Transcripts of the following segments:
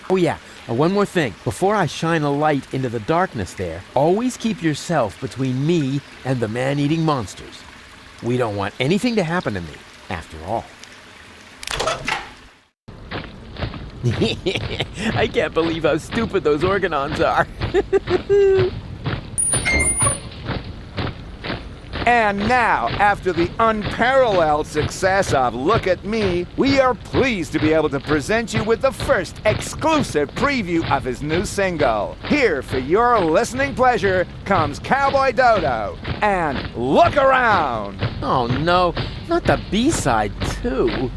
Oh yeah, one more thing. Before I shine a light into the darkness there, always keep yourself between me and the man-eating monsters. We don't want anything to happen to me, after all. I can't believe how stupid those organons are. And now, after the unparalleled success of Look at Me, we are pleased to be able to present you with the first exclusive preview of his new single. Here, for your listening pleasure, comes Cowboy Dodo and Look Around. Oh no, not the B-side too.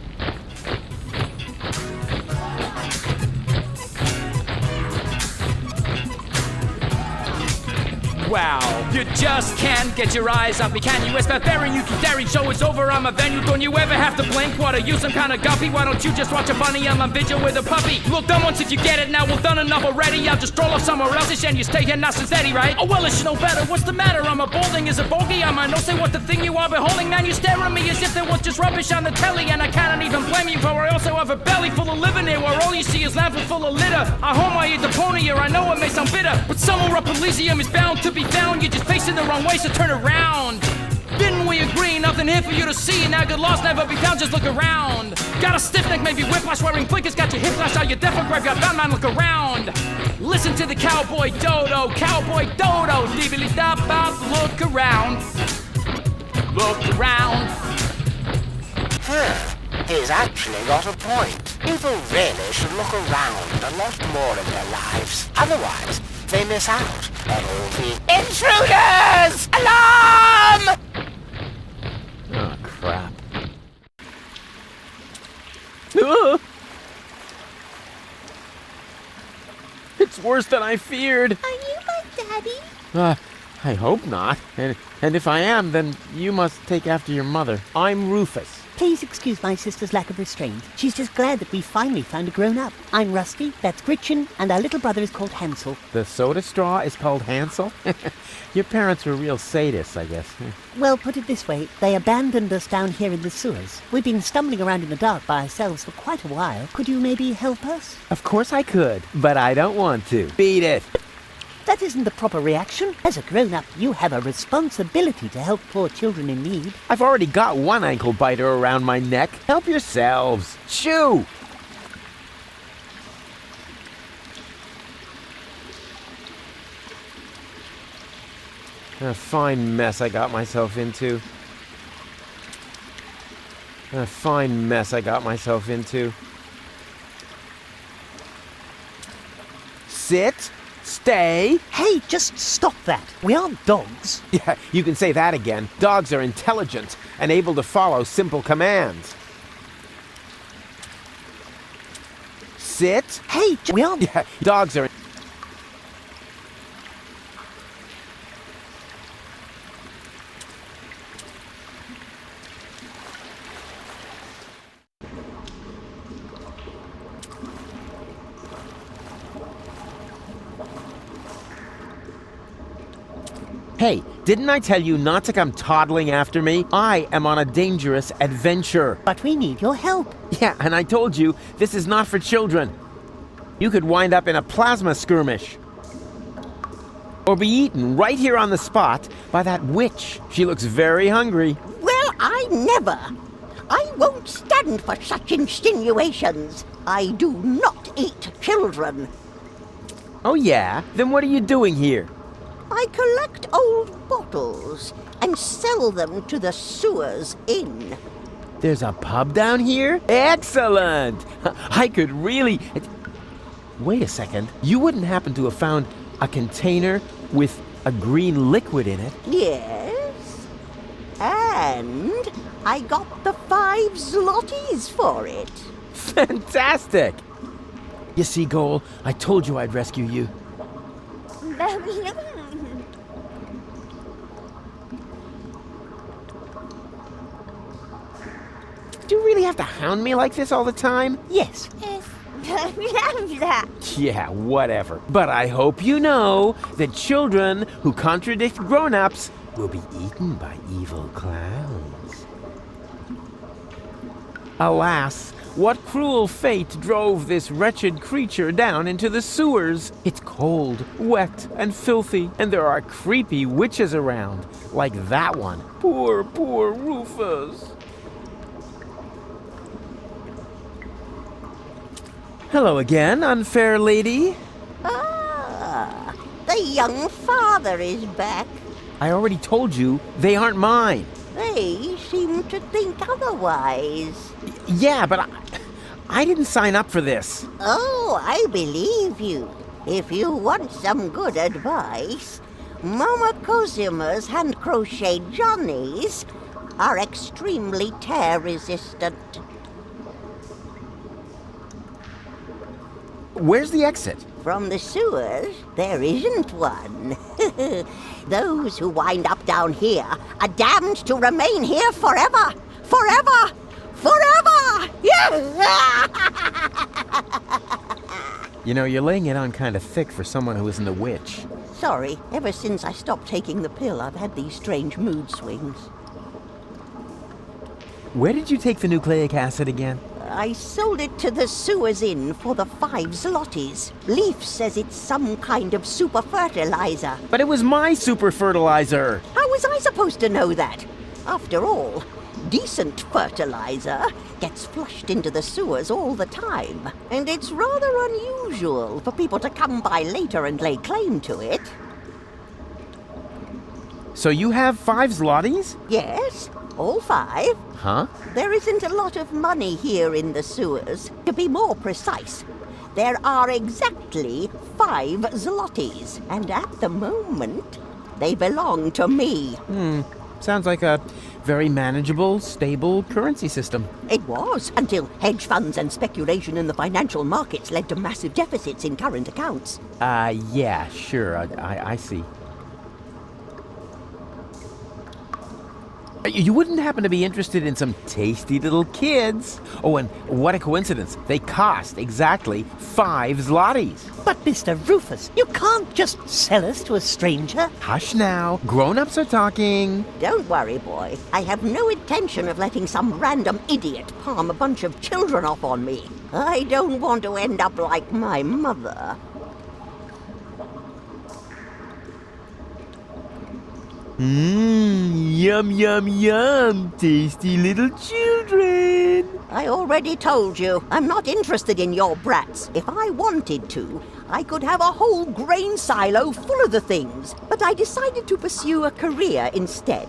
Wow, you just can't get your eyes off me, can you? It's barbarian, you keep daring, show is over, I'm a venue. Don't you ever have to blink? What, are you some kind of guppy? Why don't you just watch a bunny? I'm on vigil with a puppy. Look, done once if you get it, now we've done enough already. I'll just stroll off somewhere else and you stay here nice and steady, right? Oh well, it's no better, what's the matter? I'm a balding, is a bogey, I might not say what the thing you are beholding. Man, you stare at me as if there was just rubbish on the telly. And I cannot even blame you, for I also have a belly full of living here, where all you see is landfill full of litter. I home I eat Deponia, I know it may sound bitter, but somewhere up Elysium is bound to be found. You're just facing the wrong way, so turn around. Didn't we agree? Nothing here for you to see. Now good loss never be found, just look around. Got a stiff neck, maybe whiplash, wearing blinkers, got your hip flash out, your deaf grab, got bound, man, look around. Listen to the Cowboy Dodo, dibbly-dop-bop, look around. Look around. He's actually got a point. People really should look around a lot more in their lives. Otherwise, they miss out on all the intruders! Alarm! Oh, crap. It's worse than I feared. Are you my daddy? I hope not. And if I am, then you must take after your mother. I'm Rufus. Please excuse my sister's lack of restraint. She's just glad that we finally found a grown-up. I'm Rusty, that's Gretchen, and our little brother is called Hansel. The soda straw is called Hansel? Your parents were real sadists, I guess. Well, put it this way, they abandoned us down here in the sewers. We've been stumbling around in the dark by ourselves for quite a while. Could you maybe help us? Of course I could, but I don't want to. Beat it! That isn't the proper reaction. As a grown-up, you have a responsibility to help poor children in need. I've already got one ankle biter around my neck. Help yourselves. Shoo! A fine mess I got myself into. A fine mess I got myself into. Sit. Stay. Hey, just stop that. We aren't dogs. Yeah, you can say that again. Dogs are intelligent and able to follow simple commands. Sit. Hey, we aren't... Yeah, dogs are... Hey, didn't I tell you not to come toddling after me? I am on a dangerous adventure. But we need your help. Yeah, and I told you, this is not for children. You could wind up in a plasma skirmish. Or be eaten right here on the spot by that witch. She looks very hungry. Well, I never. I won't stand for such insinuations. I do not eat children. Oh yeah? Then what are you doing here? I collect old bottles and sell them to the sewers inn. There's a pub down here? Excellent! I could really... Wait a second. You wouldn't happen to have found a container with a green liquid in it? Yes. And I got the 5 zlotys for it. Fantastic! You see, Goal, I told you I'd rescue you. Do you really have to hound me like this all the time? Yes. Yeah, whatever. But I hope you know that children who contradict grown-ups will be eaten by evil clowns. Alas, What cruel fate drove this wretched creature down into the sewers? It's cold, wet, and filthy, and there are creepy witches around, like that one. Poor, poor Rufus. Hello again, unfair lady. Ah, the young father is back. I already told you, they aren't mine. They seem to think otherwise. Yeah, but I didn't sign up for this. Oh, I believe you. If you want some good advice, Mama Cosima's hand-crocheted Johnnies are extremely tear-resistant. Where's the exit? From the sewers, there isn't one. Those who wind up down here are damned to remain here forever! Forever! Forever! You know, you're laying it on kind of thick for someone who isn't a witch. Sorry, ever since I stopped taking the pill, I've had these strange mood swings. Where did you take the nucleic acid again? I sold it to the Sewers Inn for the 5 zlotys. Leaf says it's some kind of super fertilizer. But it was my super fertilizer! How was I supposed to know that? After all, decent fertilizer gets flushed into the sewers all the time. And it's rather unusual for people to come by later and lay claim to it. So you have 5 zlotys? Yes, all 5. Huh? There isn't a lot of money here in the sewers. To be more precise, there are exactly 5 zlotys. And at the moment, they belong to me. Sounds like a very manageable, stable currency system. It was, until hedge funds and speculation in the financial markets led to massive deficits in current accounts. Yeah, sure, I see. You wouldn't happen to be interested in some tasty little kids? Oh, and what a coincidence. They cost exactly 5 zlotys. But Mr. Rufus, you can't just sell us to a stranger. Hush now. Grown-ups are talking. Don't worry, boy. I have no intention of letting some random idiot palm a bunch of children off on me. I don't want to end up like my mother. Yum, yum, yum. Tasty little children. I already told you, I'm not interested in your brats. If I wanted to, I could have a whole grain silo full of the things. But I decided to pursue a career instead.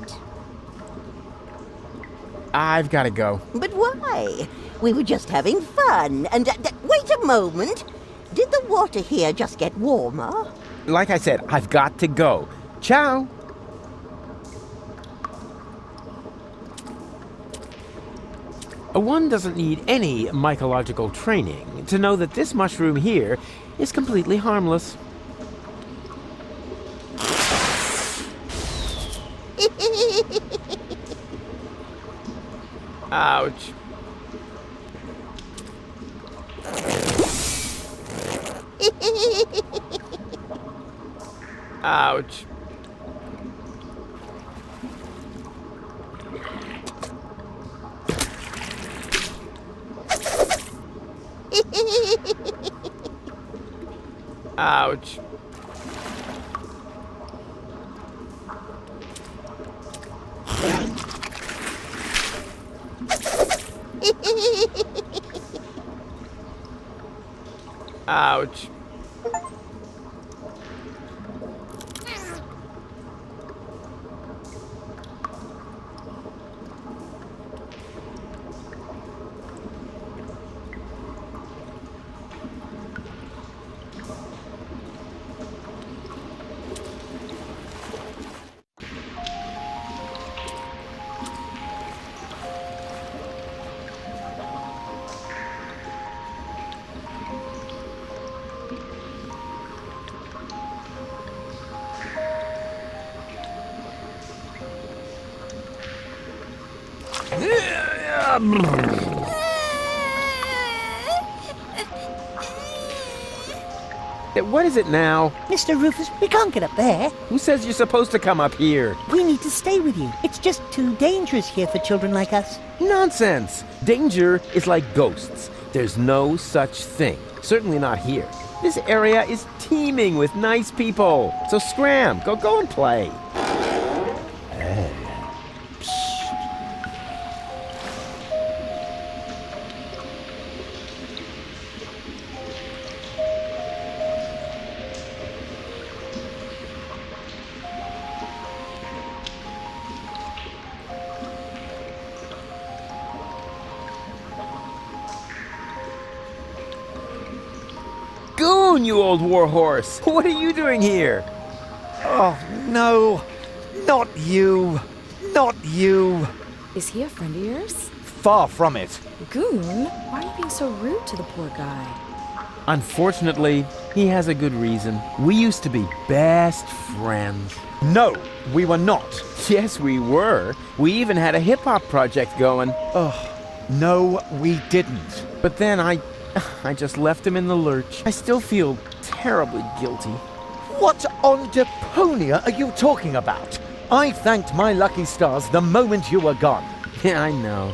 I've got to go. But why? We were just having fun. And wait a moment. Did the water here just get warmer? Like I said, I've got to go. Ciao. One doesn't need any mycological training to know that this mushroom here is completely harmless. Ouch. Ouch. Ouch. Ouch. What is it now? Mr. Rufus, we can't get up there. Who says you're supposed to come up here? We need to stay with you. It's just too dangerous here for children like us. Nonsense! Danger is like ghosts. There's no such thing. Certainly not here. This area is teeming with nice people. So scram, go and play. Goon, you old warhorse! What are you doing here? Oh, no. Not you. Not you. Is he a friend of yours? Far from it. Goon? Why are you being so rude to the poor guy? Unfortunately, he has a good reason. We used to be best friends. No, we were not. Yes, we were. We even had a hip-hop project going. No, we didn't. But then I just left him in the lurch. I still feel terribly guilty. What on Deponia are you talking about? I thanked my lucky stars the moment you were gone. Yeah, I know.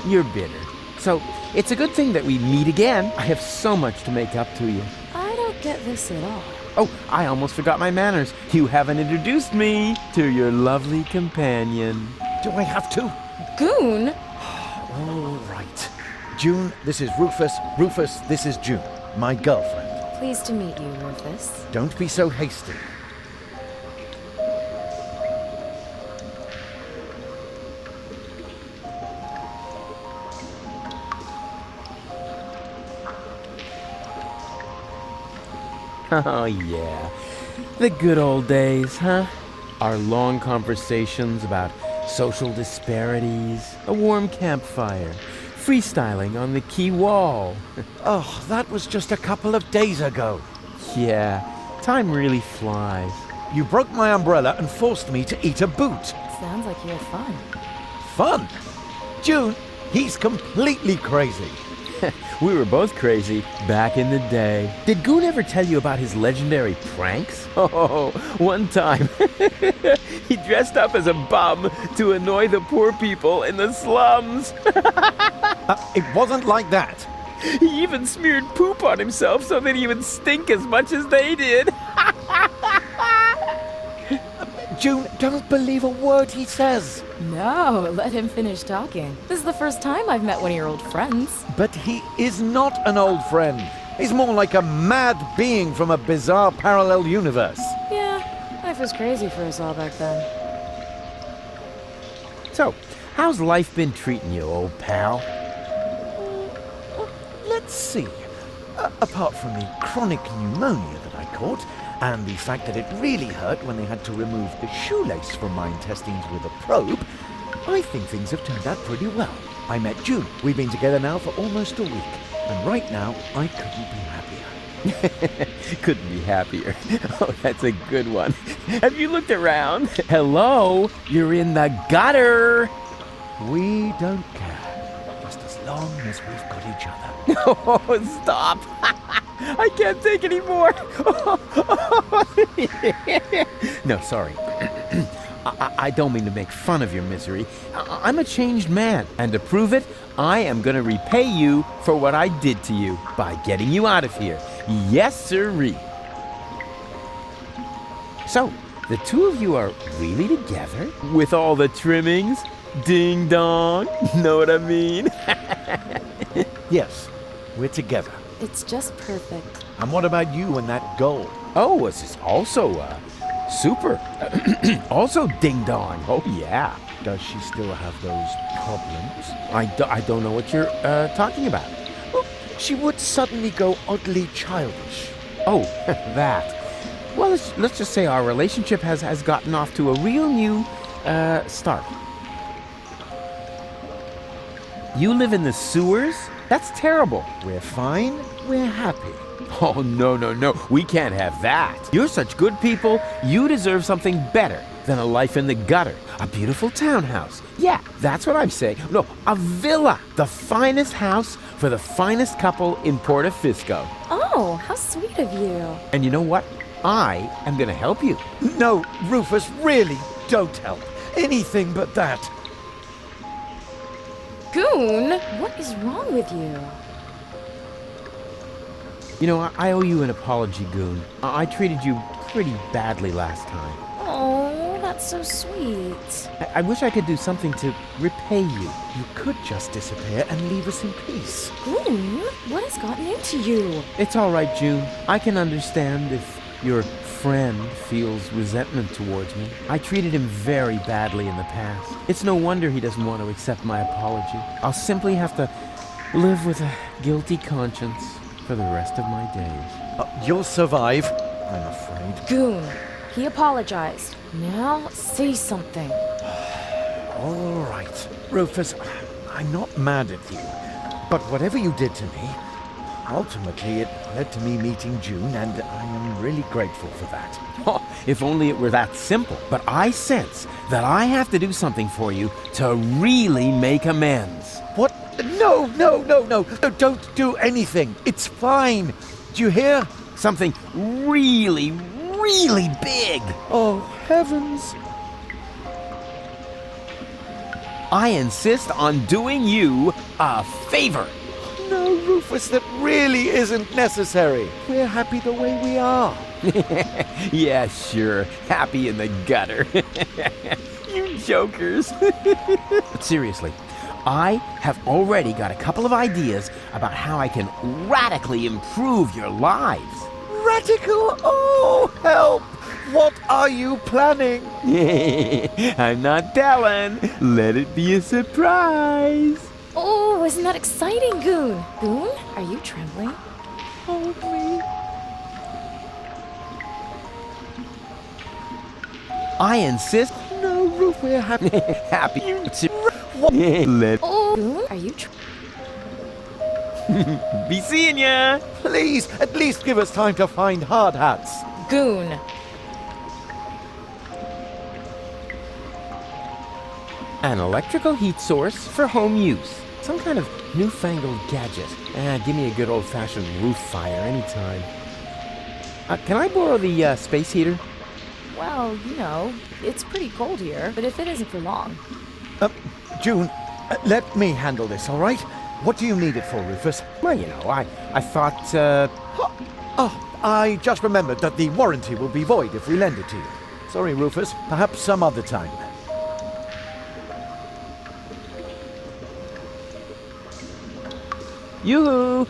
You're bitter. So, it's a good thing that we meet again. I have so much to make up to you. I don't get this at all. Oh, I almost forgot my manners. You haven't introduced me to your lovely companion. Do I have to? Goon? All right. June, this is Rufus. Rufus, this is June, my girlfriend. Pleased to meet you, Rufus. Don't be so hasty. Oh, yeah. The good old days, huh? Our long conversations about social disparities, a warm campfire, freestyling on the quay wall. Oh, that was just a couple of days ago. Yeah, time really flies. You broke my umbrella and forced me to eat a boot. Sounds like you had fun. Fun? June, he's completely crazy. We were both crazy back in the day. Did Goon ever tell you about his legendary pranks? Oh, one time he dressed up as a bum to annoy the poor people in the slums. It wasn't like that. He even smeared poop on himself so that he would stink as much as they did. June, don't believe a word he says. No, let him finish talking. This is the first time I've met one of your old friends. But he is not an old friend. He's more like a mad being from a bizarre parallel universe. Yeah, life was crazy for us all back then. So, how's life been treating you, old pal? Let's see. Apart from the chronic pneumonia that I caught, and the fact that it really hurt when they had to remove the shoelace from my intestines with a probe, I think things have turned out pretty well. I met June. We've been together now for almost a week, and right now I couldn't be happier. Couldn't be happier. Oh, that's a good one. Have you looked around? Hello? You're in the gutter. We don't care, just as long as we've got each other. Oh, stop. I can't take any more. No, sorry. I don't mean to make fun of your misery. I'm a changed man, and to prove it, I am going to repay you for what I did to you by getting you out of here. Yes, sirree. So, the two of you are really together? With all the trimmings? Ding dong. Know what I mean? Yes, we're together. It's just perfect. And what about you and that goal? Oh, this is also, super. Also ding dong. Oh, yeah. Does she still have those problems? I don't know what you're, talking about. Well, she would suddenly go oddly childish. Oh, that. Well, let's just say our relationship has gotten off to a real new, start. You live in the sewers? That's terrible. We're fine. We're happy. Oh, no. We can't have that. You're such good people. You deserve something better than a life in the gutter. A beautiful townhouse. Yeah, that's what I'm saying. No, a villa. The finest house for the finest couple in Portofisco. Oh, know. How sweet of you. And you know what? I am going to help you. No, Rufus, really, don't help. Anything but that. Goon, what is wrong with you? You know, I owe you an apology, Goon. I treated you pretty badly last time. Oh, that's so sweet. I wish I could do something to repay you. You could just disappear and leave us in peace. Goon, what has gotten into you? It's all right, June. I can understand if your friend feels resentment towards me. I treated him very badly in the past. It's no wonder he doesn't want to accept my apology. I'll simply have to live with a guilty conscience for the rest of my days. You'll survive, I'm afraid. Goon, he apologized. Now say something. All right. Rufus, I'm not mad at you. But whatever you did to me, ultimately it led to me meeting June, and I am really grateful for that. Oh, if only it were that simple. But I sense that I have to do something for you to really make amends. What? No, don't do anything. It's fine. Do you hear? Something really, really big. Oh, heavens. I insist on doing you a favor. No, Rufus, that really isn't necessary. We're happy the way we are. Yeah, sure. Happy in the gutter. You jokers. But seriously, I have already got a couple of ideas about how I can radically improve your lives. Radical? Oh, help! What are you planning? I'm not telling. Let it be a surprise. Oh, isn't that exciting, Goon? Goon, are you trembling? Hold me. I insist. No, Rufus, we're happy. Happy. What? Let Oh, Goon, are you be seeing ya. Please, at least give us time to find hard hats. Goon? An electrical heat source for home use. Some kind of newfangled gadget. Give me a good old-fashioned roof fire anytime. Can I borrow the space heater? Well, you know, it's pretty cold here, but if it isn't for long. June, let me handle this, all right? What do you need it for, Rufus? Well, you know, I thought, Oh, I just remembered that the warranty will be void if we lend it to you. Sorry, Rufus. Perhaps some other time. Yoo-hoo!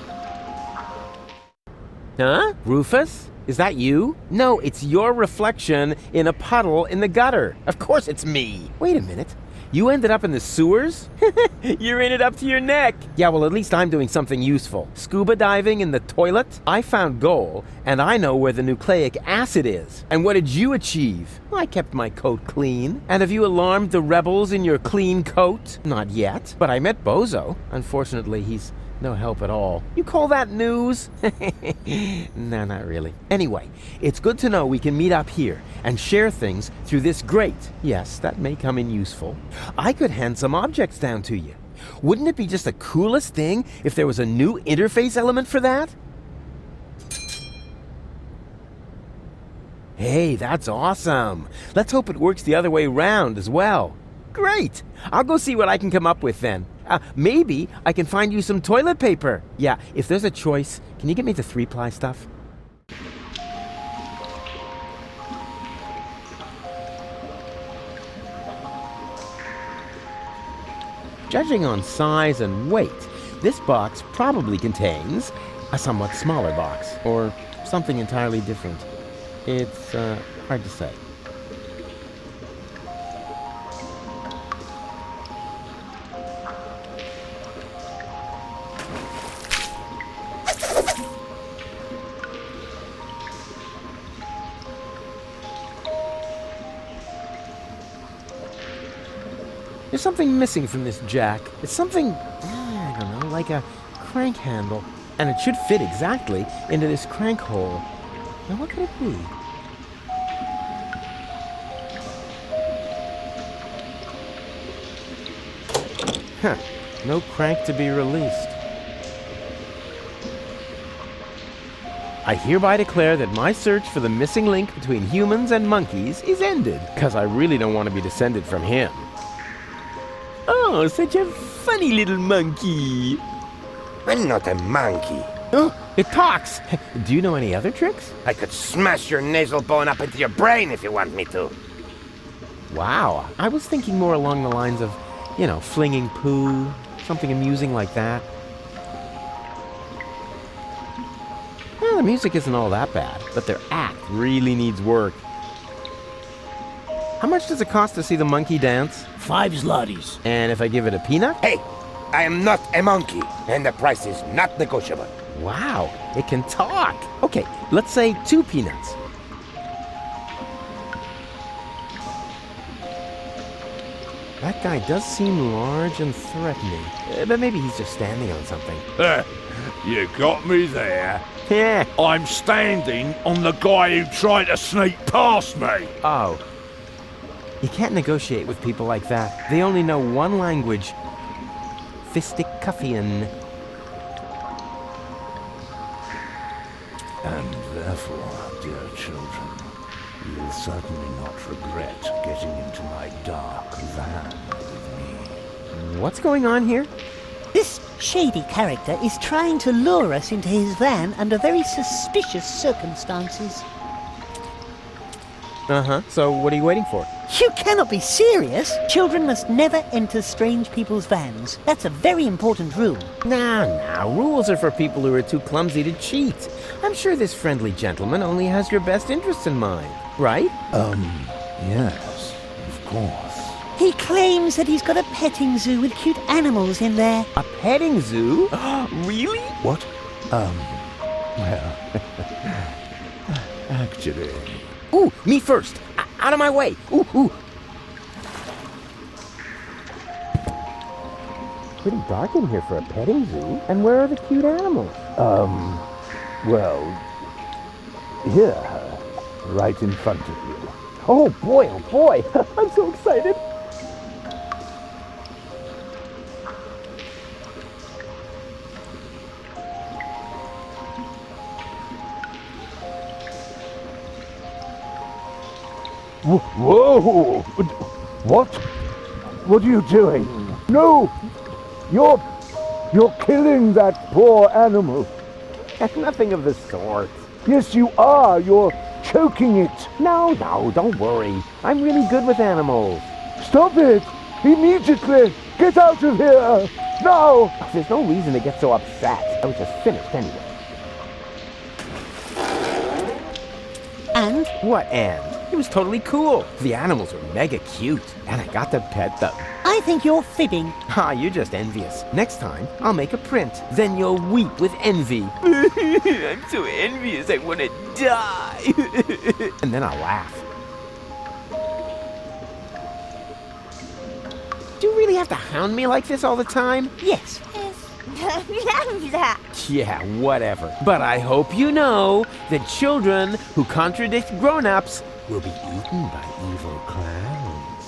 Huh? Rufus? Is that you? No, it's your reflection in a puddle in the gutter. Of course it's me. Wait a minute. You ended up in the sewers? You're in it up to your neck. Yeah, well, at least I'm doing something useful. Scuba diving in the toilet? I found gold, and I know where the nucleic acid is. And what did you achieve? I kept my coat clean. And have you alarmed the rebels in your clean coat? Not yet, but I met Bozo. Unfortunately, he's no help at all. You call that news? No, not really. Anyway, it's good to know we can meet up here and share things through this grate. Yes, that may come in useful. I could hand some objects down to you. Wouldn't it be just the coolest thing if there was a new interface element for that? Hey, that's awesome. Let's hope it works the other way around as well. Great! I'll go see what I can come up with then. Maybe I can find you some toilet paper. Yeah, if there's a choice, can you get me the 3-ply stuff? Judging on size and weight, this box probably contains a somewhat smaller box, or something entirely different. It's hard to say. There's something missing from this jack. It's something, I don't know, like a crank handle. And it should fit exactly into this crank hole. Now what could it be? Huh. No crank to be released. I hereby declare that my search for the missing link between humans and monkeys is ended, because I really don't want to be descended from him. Oh, such a funny little monkey. I'm not a monkey. Oh, it talks. Do you know any other tricks? I could smash your nasal bone up into your brain if you want me to. Wow, I was thinking more along the lines of, flinging poo, something amusing like that. Well, the music isn't all that bad, but their act really needs work. How much does it cost to see the monkey dance? 5 zlotys. And if I give it a peanut? Hey, I am not a monkey, and the price is not negotiable. Wow, it can talk. Okay, let's say 2 peanuts. That guy does seem large and threatening, but maybe he's just standing on something. You got me there. Yeah. I'm standing on the guy who tried to sneak past me. Oh. You can't negotiate with people like that. They only know one language. Fisticuffian. And therefore, dear children, you'll certainly not regret getting into my dark van with me. What's going on here? This shady character is trying to lure us into his van under very suspicious circumstances. Uh-huh. So what are you waiting for? You cannot be serious! Children must never enter strange people's vans. That's a very important rule. Nah. Rules are for people who are too clumsy to cheat. I'm sure this friendly gentleman only has your best interests in mind, right? Yes, of course. He claims that he's got a petting zoo with cute animals in there. A petting zoo? Really? What? Well, actually... Ooh, me first! Out of my way! Ooh! Pretty dark in here for a petting zoo. And where are the cute animals? Well, here, right in front of you. Oh boy! I'm so excited! Whoa! What? What are you doing? No! You're killing that poor animal. Nothing of the sort. Yes, you are. You're choking it. No, don't worry. I'm really good with animals. Stop it! Immediately! Get out of here! Now! There's no reason to get so upset. I was just finished anyway. And? What and? It was totally cool. The animals were mega cute, and I got to pet them. I think you're fibbing. You're just envious. Next time, I'll make a print. Then you'll weep with envy. I'm so envious, I want to die. And then I'll laugh. Do you really have to hound me like this all the time? Yes. Yeah, whatever. But I hope you know that children who contradict grown-ups will be eaten by evil clowns.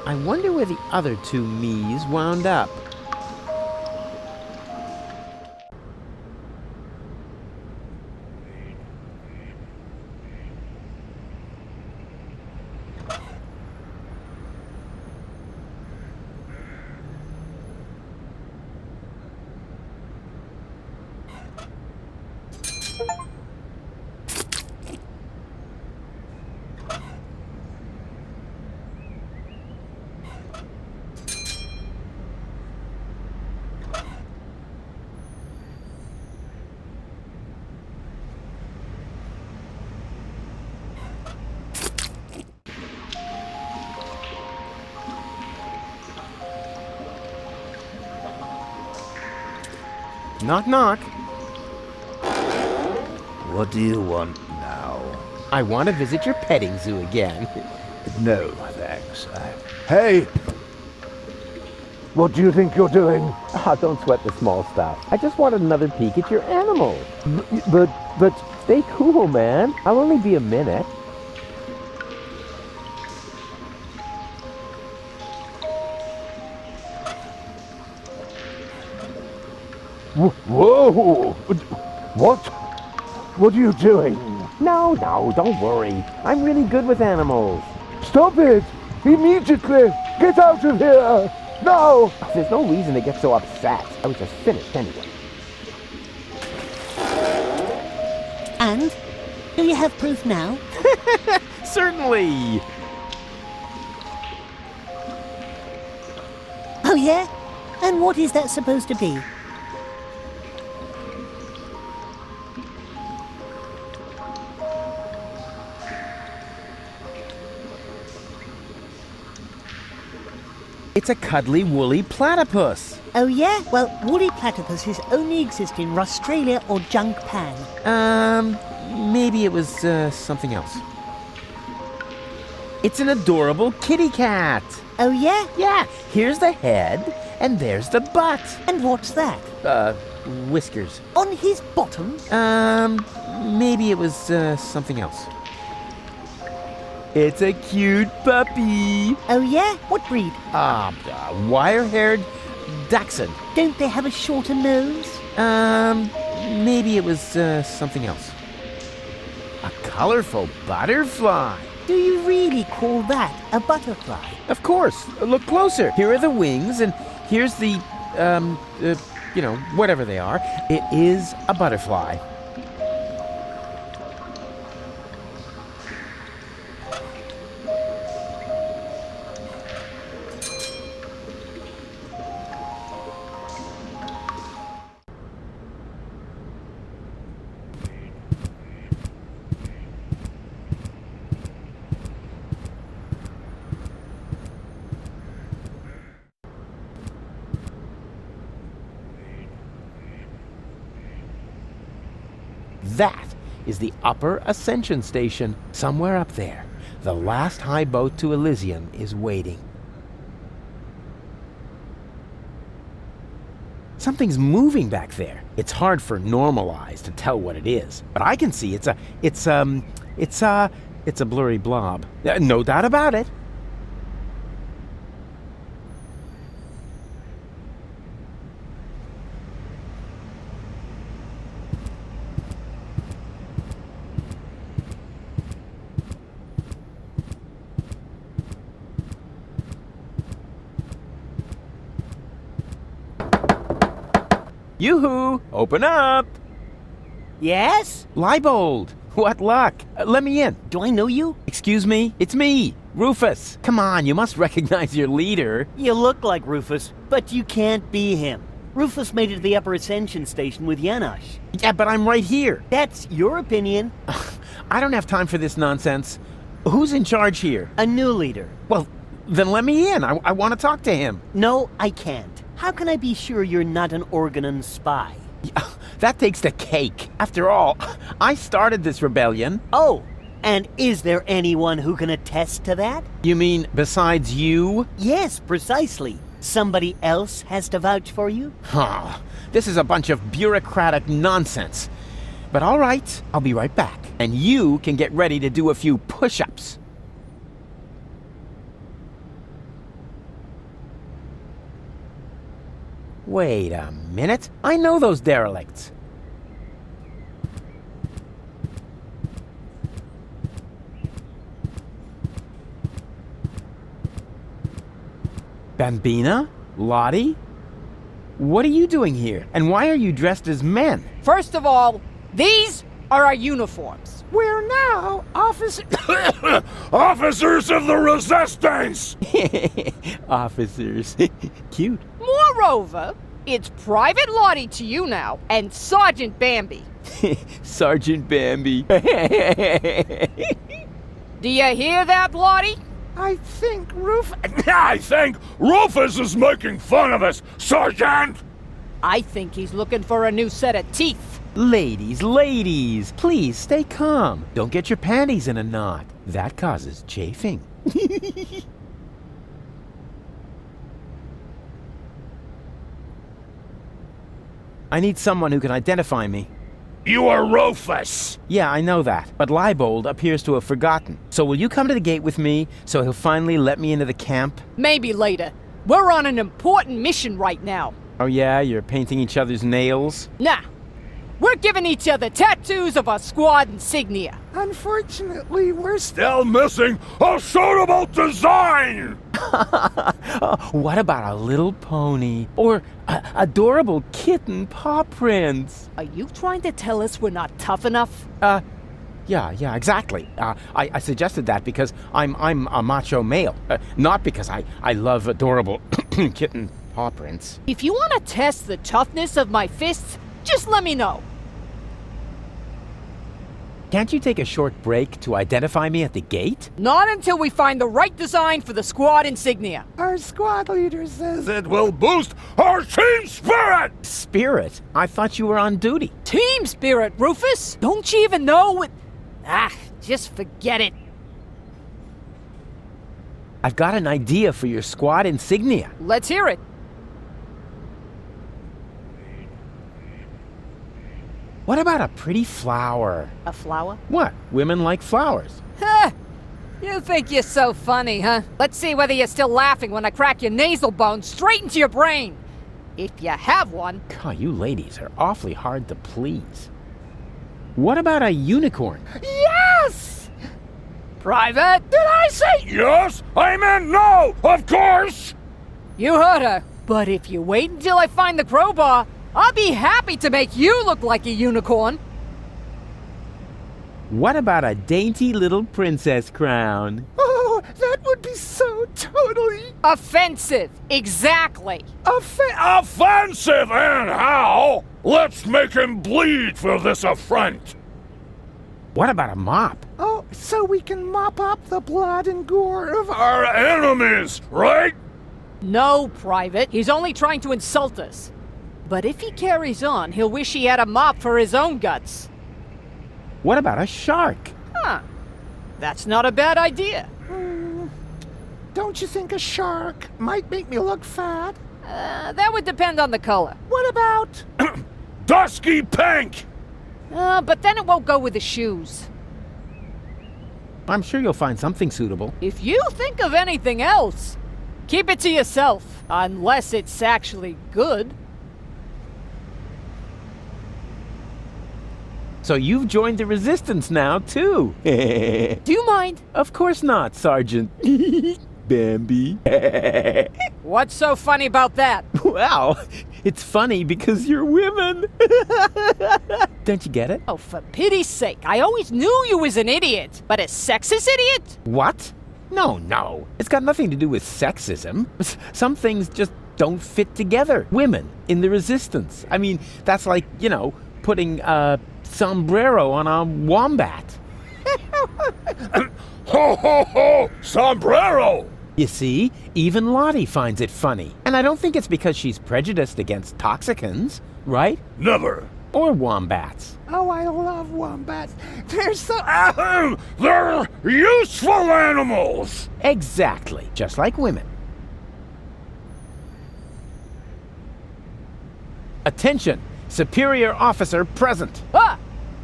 I wonder where the other 2 me's wound up. Knock, knock. What do you want now? I want to visit your petting zoo again. No, thanks. Hey! What do you think you're doing? Don't sweat the small stuff. I just wanted another peek at your animals. But... Stay cool, man. I'll only be a minute. Whoa! What? What are you doing? No, don't worry. I'm really good with animals. Stop it! Immediately! Get out of here! Now! There's no reason to get so upset. I was just finished anyway. And? Do you have proof now? Certainly! Oh yeah? And what is that supposed to be? It's a cuddly, woolly platypus. Oh yeah? Well, woolly platypuses only exist in Australia or Japan. Maybe it was, something else. It's an adorable kitty cat. Oh yeah? Yeah, here's the head, and there's the butt. And what's that? Whiskers. On his bottom? Maybe it was, something else. It's a cute puppy. Oh yeah? What breed? Wire-haired dachshund. Don't they have a shorter nose? Maybe it was, something else. A colorful butterfly. Do you really call that a butterfly? Of course. Look closer. Here are the wings, and here's the, whatever they are. It is a butterfly. That is the Upper Ascension Station, somewhere up there. The last high boat to Elysium is waiting. Something's moving back there. It's hard for normal eyes to tell what it is, but I can see it's a blurry blob. No doubt about it. Yoo-hoo! Open up! Yes? Leibold! What luck! Let me in. Do I know you? Excuse me? It's me, Rufus. Come on, you must recognize your leader. You look like Rufus, but you can't be him. Rufus made it to the Upper Ascension Station with Janosch. Yeah, but I'm right here. That's your opinion. I don't have time for this nonsense. Who's in charge here? A new leader. Well, then let me in. I want to talk to him. No, I can't. How can I be sure you're not an Organon spy? That takes the cake. After all, I started this rebellion. Oh, and is there anyone who can attest to that? You mean besides you? Yes, precisely. Somebody else has to vouch for you? This is a bunch of bureaucratic nonsense. But all right, I'll be right back. And you can get ready to do a few push-ups. Wait a minute. I know those derelicts. Bambina? Lottie? What are you doing here? And why are you dressed as men? First of all, these are our uniforms. We're now officers... Officers of the Resistance! Officers. Cute. Moreover, it's Private Lottie to you now, and Sergeant Bambi. Sergeant Bambi. Do you hear that, Lottie? I think Rufus is making fun of us, Sergeant! I think he's looking for a new set of teeth. Ladies, please stay calm. Don't get your panties in a knot. That causes chafing. I need someone who can identify me. You are Rufus! Yeah, I know that, but Leibold appears to have forgotten. So will you come to the gate with me, so he'll finally let me into the camp? Maybe later. We're on an important mission right now. Oh yeah, you're painting each other's nails? Nah. We're giving each other tattoos of our squad insignia. Unfortunately, we're still missing a suitable design! What about a little pony? Or adorable kitten paw prints? Are you trying to tell us we're not tough enough? Yeah, exactly. I suggested that because I'm a macho male, not because I love adorable kitten paw prints. If you want to test the toughness of my fists, just let me know. Can't you take a short break to identify me at the gate? Not until we find the right design for the squad insignia. Our squad leader says it will boost our team spirit! Spirit? I thought you were on duty. Team spirit, Rufus! Don't you even know what... just forget it. I've got an idea for your squad insignia. Let's hear it. What about a pretty flower? A flower? What? Women like flowers. Ha! You think you're so funny, huh? Let's see whether you're still laughing when I crack your nasal bone straight into your brain. If you have one. God, you ladies are awfully hard to please. What about a unicorn? Yes! Private? Did I say yes? I meant no, of course! You heard her. But if you wait until I find the crowbar, I'll be happy to make you look like a unicorn. What about a dainty little princess crown? Oh, that would be so totally... Offensive. Exactly. Offensive, and how? Let's make him bleed for this affront. What about a mop? Oh, so we can mop up the blood and gore of our enemies, right? No, Private. He's only trying to insult us. But if he carries on, he'll wish he had a mop for his own guts. What about a shark? Huh. That's not a bad idea. Don't you think a shark might make me look fat? That would depend on the color. What about... dusky pink? But then it won't go with the shoes. I'm sure you'll find something suitable. If you think of anything else, keep it to yourself. Unless it's actually good. So you've joined the resistance now, too. Do you mind? Of course not, Sergeant. Bambi. What's so funny about that? Well, it's funny because you're women. Don't you get it? Oh, for pity's sake. I always knew you was an idiot. But a sexist idiot? What? No. It's got nothing to do with sexism. Some things just don't fit together. Women in the resistance. I mean, that's like, putting a sombrero on a wombat. Ho, ho, ho! Sombrero! You see, even Lottie finds it funny. And I don't think it's because she's prejudiced against toxicants, right? Never. Or wombats. Oh, I love wombats. They're so... they're useful animals! Exactly. Just like women. Attention! Superior officer present.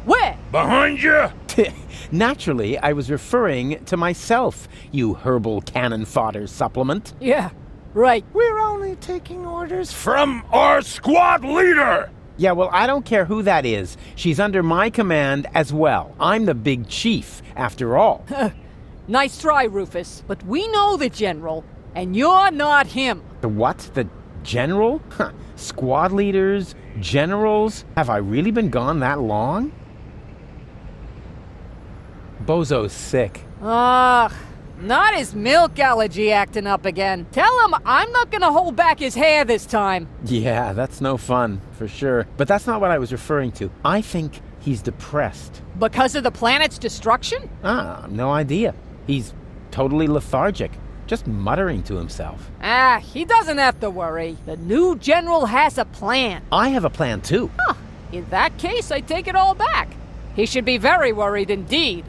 Where? Behind you? Naturally, I was referring to myself, you herbal cannon fodder supplement. Yeah, right. We're only taking orders from our squad leader! Yeah, well, I don't care who that is. She's under my command as well. I'm the big chief, after all. Nice try, Rufus. But we know the general, and you're not him. The what? The general? Squad leaders? Generals? Have I really been gone that long? Bozo's sick. Not his milk allergy acting up again. Tell him I'm not gonna hold back his hair this time. Yeah, that's no fun, for sure. But that's not what I was referring to. I think he's depressed. Because of the planet's destruction? No idea. He's totally lethargic, just muttering to himself. He doesn't have to worry. The new general has a plan. I have a plan too. In that case, I take it all back. He should be very worried indeed.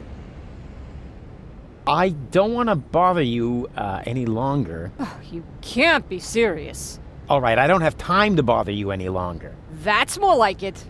I don't want to bother you any longer. You can't be serious. All right, I don't have time to bother you any longer. That's more like it.